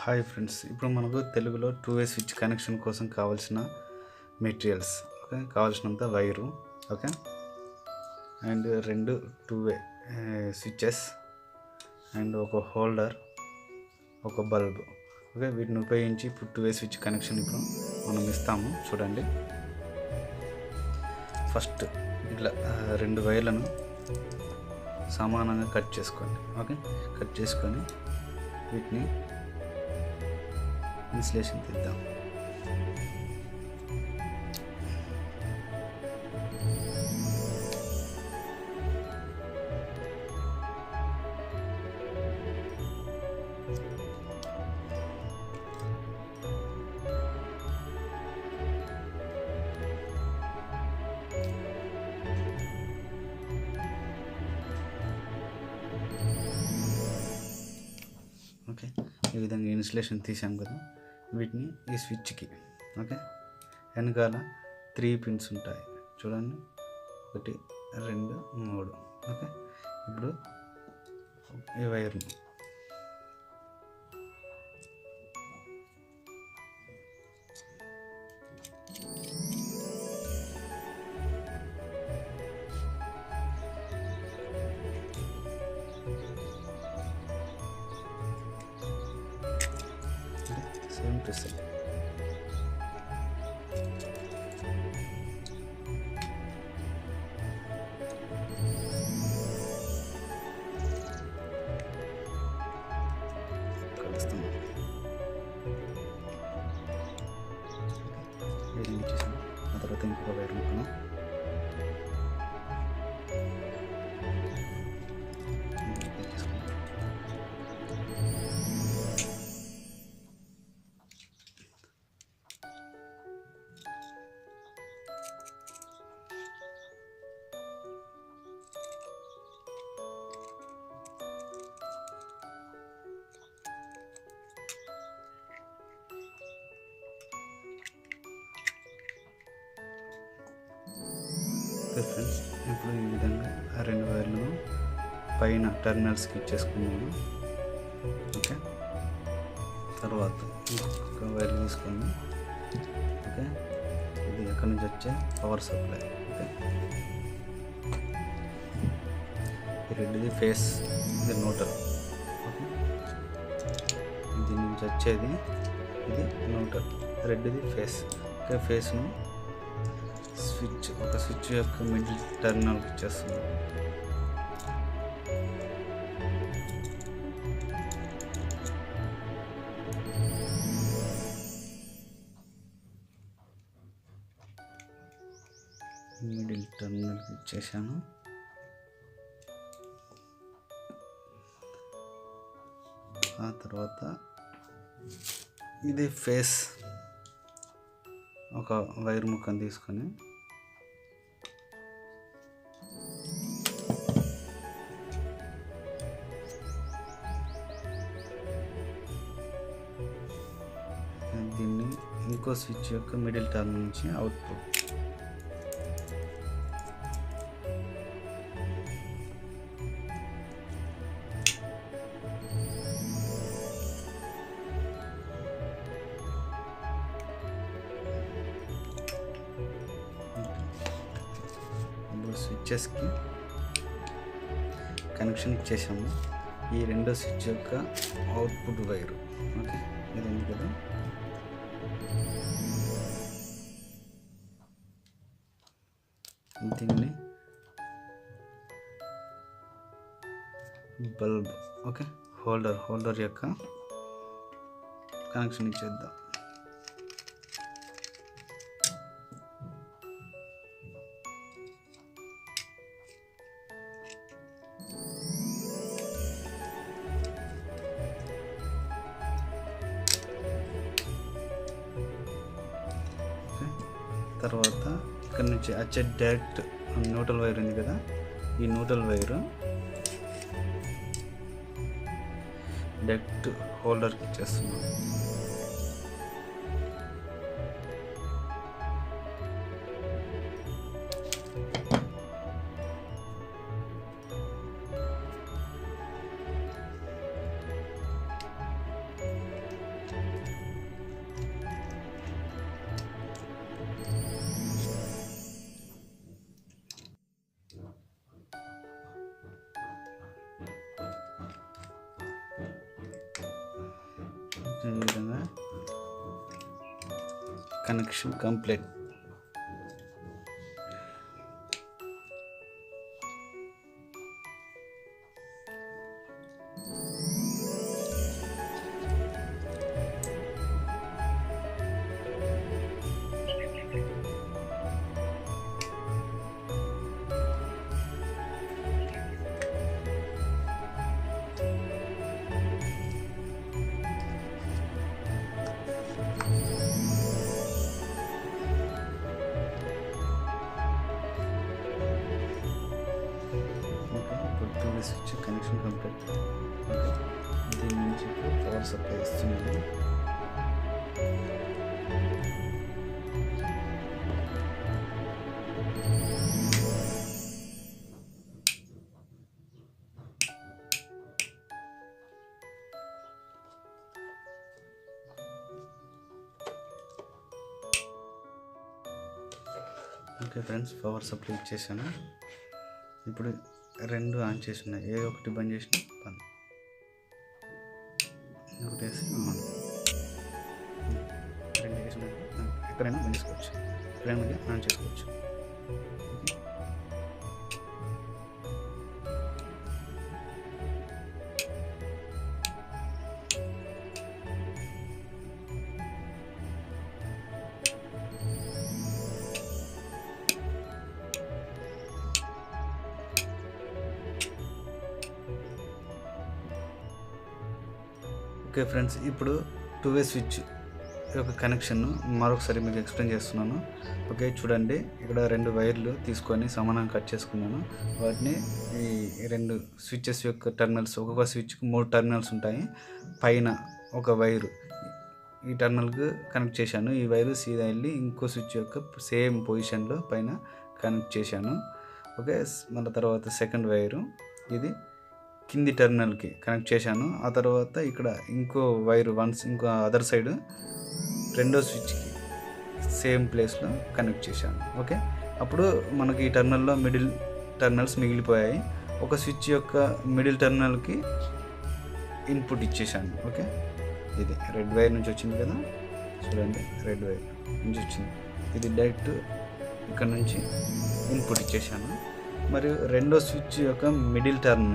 Hi friends, ఇప్పుడు మనకు తెలుగులో టూ-వే స్విచ్ కనెక్షన్ కోసం కావాల్సిన మెటీరియల్స్, ఓకే, కావాల్సినంత వైరు, ఓకే, అండ్ రెండు టూ-వే స్విచ్చెస్ అండ్ ఒక హోల్డర్, ఒక బల్బ్, ఓకే. వీటిని ఉపయోగించి ఇప్పుడు టూ-వే స్విచ్ కనెక్షన్ ఇప్పుడు మనం ఇస్తాము. చూడండి, ఫస్ట్ ఇట్లా రెండు వైర్లను సమానంగా కట్ చేసుకోండి, ఓకే. కట్ చేసుకొని వీటిని ఇన్సులేషన్ తీద్దాం. ఓకే, ఈ విధంగా ఇన్సులేషన్ తీసాం కదా, వీటిని ఈ స్విచ్కి, ఓకే, వెనకాల 3 పిన్స్ ఉంటాయి చూడండి, 1 2 3, ఓకే. ఇప్పుడు ఈ వైర్ని సేమ్ టు సేమ్ కలుస్తున్నాం. వైరింగ్ ఇచ్చేసాం. ఆ తర్వాత ఇంకొక వైర్ ముక్కను ఫ్రెండ్స్. ఇప్పుడు ఈ విధంగా ఆ రెండు వైర్లను పైన టెర్మినల్స్కి ఇచ్చేసుకున్నాము, ఓకే. తర్వాత ఇంకొక వైర్ తీసుకొని, ఓకే, ఇది ఎక్కడి నుంచి వచ్చే పవర్ సప్లై, ఓకే. ఈ రెడ్ది ఫేస్, ఇది న్యూట్రల్, ఓకే. దీని నుంచి వచ్చేది ఇది న్యూట్రల్, రెడ్ది ఫేస్, ఓకే. ఫేస్ను స్విచ్, ఒక స్విచ్ యొక్క మిడిల్ టెర్మినల్కి ఇచ్చేస్తున్నాం. మిడిల్ టెర్మినల్కి ఇచ్చేసాను. ఆ తర్వాత ఇది ఫేస్, ఒక వైర్ ముక్కను తీసుకొని దీన్ని ఇంకో స్విచ్ యొక్క మిడిల్ టర్మ్ నుంచి అవుట్పుట్, స్విచ్చెస్కి కనెక్షన్ ఇచ్చేసాము. ఈ రెండో స్విచ్ యొక్క అవుట్పుట్ వైరు, ఓకే, ఇది ఉంది కదా, దీన్ని బల్బ్, ఓకే, హోల్డర్ యొక్క కనెక్షన్ ఇచ్చేద్దాం. తర్వాత ఇక్కడ నుంచి వచ్చే డైరెక్ట్ న్యూట్రల్ వైర్ ఉంది కదా, ఈ న్యూట్రల్ వైరు డైరెక్ట్ హోల్డర్కి ఇచ్చేస్తున్నాం. ఈ విధంగా connection complete. Switch connection complete. దీని నుంచి పవర్ సప్లై ఇస్తుంది. ఓకే ఫ్రెండ్స్, పవర్ సప్లై ఇచ్చేసాను. ఇప్పుడు రెండు ఆన్ చేసి ఉన్నాయి. ఏ ఒకటి బంద్ చేసిన పని ఒకటి వేసి రెండు వేసిన ఎక్కడైనా బంద్ చేసుకోవచ్చు, ఎక్కడైనా ఆన్ చేసుకోవచ్చు. ఓకే ఫ్రెండ్స్, ఇప్పుడు 2-way స్విచ్ యొక్క కనెక్షన్ మరొకసారి మీకు ఎక్స్ప్లెయిన్ చేస్తున్నాను. ఓకే చూడండి, ఇక్కడ రెండు వైర్లు తీసుకొని సమానంగా కట్ చేసుకున్నాను. వాటిని ఈ రెండు స్విచ్చెస్ యొక్క టర్మినల్స్, ఒక్కొక్క స్విచ్కి 3 టర్మినల్స్ ఉంటాయి. పైన ఒక వైరు ఈ టర్మినల్కి కనెక్ట్ చేశాను. ఈ వైరు సీదా వెళ్ళి ఇంకో స్విచ్ యొక్క సేమ్ పొజిషన్లో పైన కనెక్ట్ చేశాను. ఓకే, మళ్ళీ తర్వాత సెకండ్ వైరు ఇది కింది టర్మినల్కి కనెక్ట్ చేశాను. ఆ తర్వాత ఇక్కడ ఇంకో వైర్ ఇంకో అదర్ సైడ్ రెండో స్విచ్కి సేమ్ ప్లేస్లో కనెక్ట్ చేశాను. ఓకే, అప్పుడు మనకి ఈ టర్మినల్లో మిడిల్ టర్మినల్స్ మిగిలిపోయాయి. ఒక స్విచ్ యొక్క మిడిల్ టర్మినల్కి ఇన్పుట్ ఇచ్చేసాను. ఓకే, ఇది రెడ్ వైర్ నుంచి వచ్చింది కదా, చూడండి రెడ్ వైర్ నుంచి వచ్చింది. ఇది డైరెక్ట్ ఇక్కడ నుంచి ఇన్పుట్ ఇచ్చేసాను. మరియు రెండో స్విచ్ యొక్క మిడిల్ టర్మ్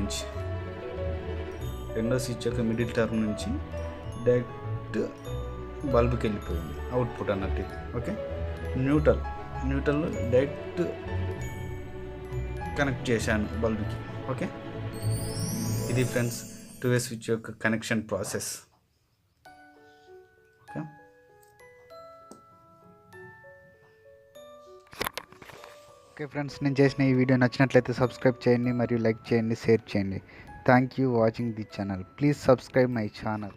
నుంచి డైరెక్ట్ బల్బ్కి వెళ్ళిపోయింది అవుట్పుట్ అన్నట్టు ఇది. ఓకే, న్యూట్రల్ డైరెక్ట్ కనెక్ట్ చేశాను బల్బ్కి. ఓకే, ఇది ఫ్రెండ్స్ 2-way స్విచ్ యొక్క కనెక్షన్ ప్రాసెస్. ఓకే ఫ్రెండ్స్, నేను చేసిన ఈ వీడియో నచ్చినట్లయితే సబ్స్క్రైబ్ చేయండి మరియు లైక్ చేయండి, షేర్ చేయండి. Thank you watching the channel. Please subscribe my channel.